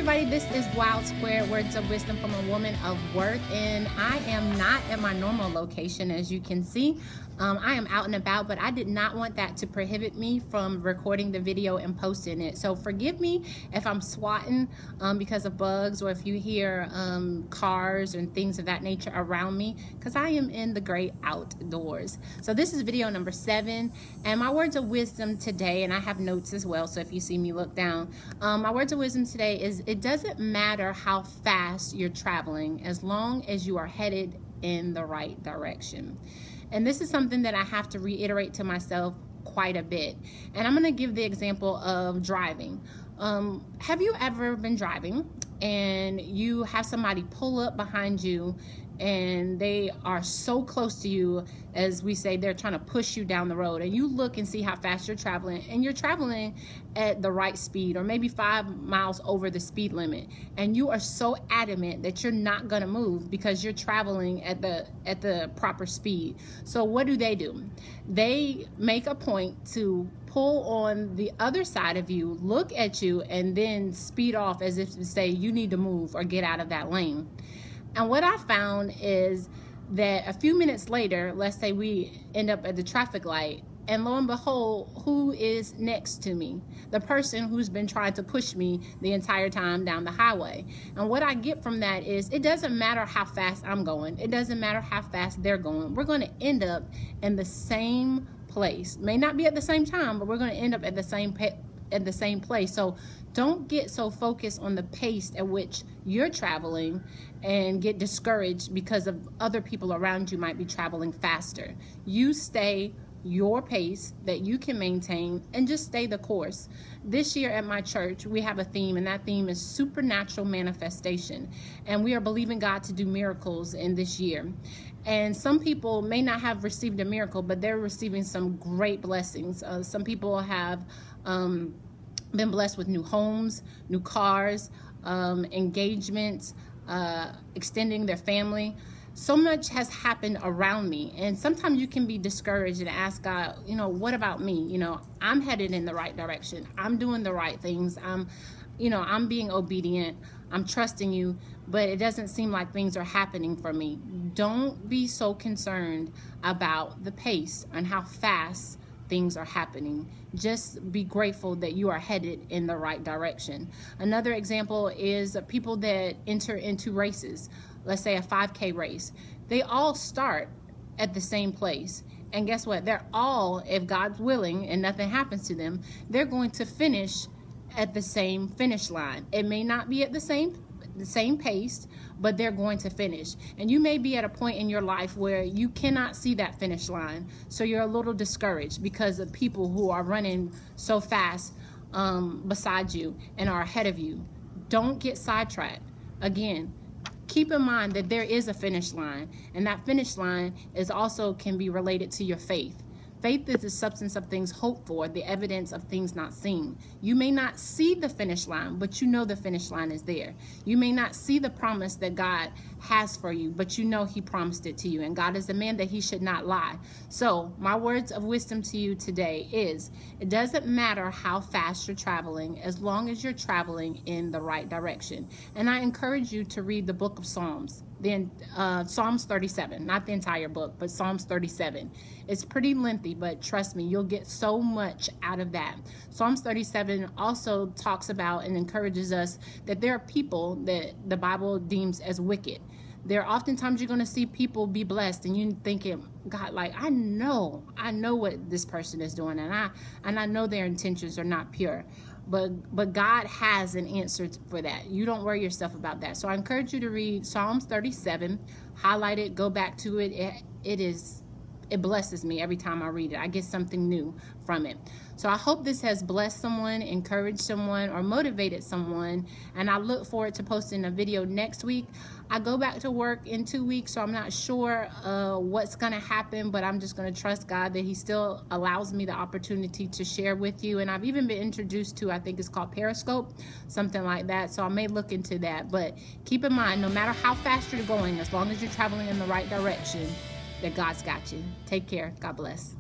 everybody, this is Wild Square Words of Wisdom from a Woman of Worth, and I am not at my normal location, as you can see. I am out and about, but I did not want that to prohibit me from recording the video and posting it. So forgive me if I'm swatting because of bugs, or if you hear cars and things of that nature around me, because I am in the great outdoors. So this is video number 7, and my words of wisdom today, and I have notes as well, so if you see me look down, my words of wisdom today is: it doesn't matter how fast you're traveling as long as you are headed in the right direction. And this is something that I have to reiterate to myself quite a bit. And I'm going to give the example of driving. Have you ever been driving and you have somebody pull up behind you and they are so close to you, as we say, they're trying to push you down the road, and you look and see how fast you're traveling, and you're traveling at the right speed, or maybe 5 miles over the speed limit, and you are so adamant that you're not going to move because you're traveling at the proper speed. So what do? They make a point to pull on the other side of you, look at you, and then speed off as if to say you need to move or get out of that lane. And what I found is that a few minutes later, let's say we end up at the traffic light, and lo and behold, who is next to me? The person who's been trying to push me the entire time down the highway. And what I get from that is, it doesn't matter how fast I'm going. It doesn't matter how fast they're going. We're going to end up in the same place. May not be at the same time, but we're going to end up at the same place. So don't get so focused on the pace at which you're traveling and get discouraged because of other people around you might be traveling faster. You stay your pace that you can maintain and just stay the course. This year at my church, we have a theme, and that theme is supernatural manifestation. And we are believing God to do miracles in this year. And some people may not have received a miracle, but they're receiving some great blessings. Some people have been blessed with new homes, new cars, engagements, extending their family. So much has happened around me, and sometimes you can be discouraged and ask God, what about me? I'm headed in the right direction. I'm doing the right things. I'm being obedient. I'm trusting you, but it doesn't seem like things are happening for me. Don't be so concerned about the pace and how fast things are happening. Just be grateful that you are headed in the right direction. Another example is people that enter into races. Let's say a 5K race. They all start at the same place. And guess what? They're all, if God's willing and nothing happens to them, they're going to finish at the same finish line. It may not be at the same pace, but they're going to finish. And you may be at a point in your life where you cannot see that finish line, so you're a little discouraged because of people who are running so fast beside you and are ahead of you. Don't get sidetracked. Again, keep in mind that there is a finish line, and that finish line can be related to your faith. Faith is the substance of things hoped for, the evidence of things not seen. You may not see the finish line, but you know the finish line is there. You may not see the promise that God has for you, but you know He promised it to you. And God is a man that He should not lie. So my words of wisdom to you today is: it doesn't matter how fast you're traveling as long as you're traveling in the right direction. And I encourage you to read the book of Psalms. Then Psalms 37, not the entire book, but Psalms 37. It's pretty lengthy, but trust me, you'll get so much out of that. Psalms 37 also talks about and encourages us that there are people that the Bible deems as wicked. There are oftentimes you're going to see people be blessed, and you're thinking, God, like, I know what this person is doing, and I know their intentions are not pure. But God has an answer for that. You don't worry yourself about that. So I encourage you to read Psalms 37, highlight it, go back to it. It blesses me every time I read it. I get something new from it. So I hope this has blessed someone, encouraged someone, or motivated someone. And I look forward to posting a video next week. I go back to work in 2 weeks, so I'm not sure what's going to happen, but I'm just going to trust God that He still allows me the opportunity to share with you. And I've even been introduced to, I think it's called Periscope, something like that. So I may look into that. But keep in mind, no matter how fast you're going, as long as you're traveling in the right direction, that God's got you. Take care. God bless.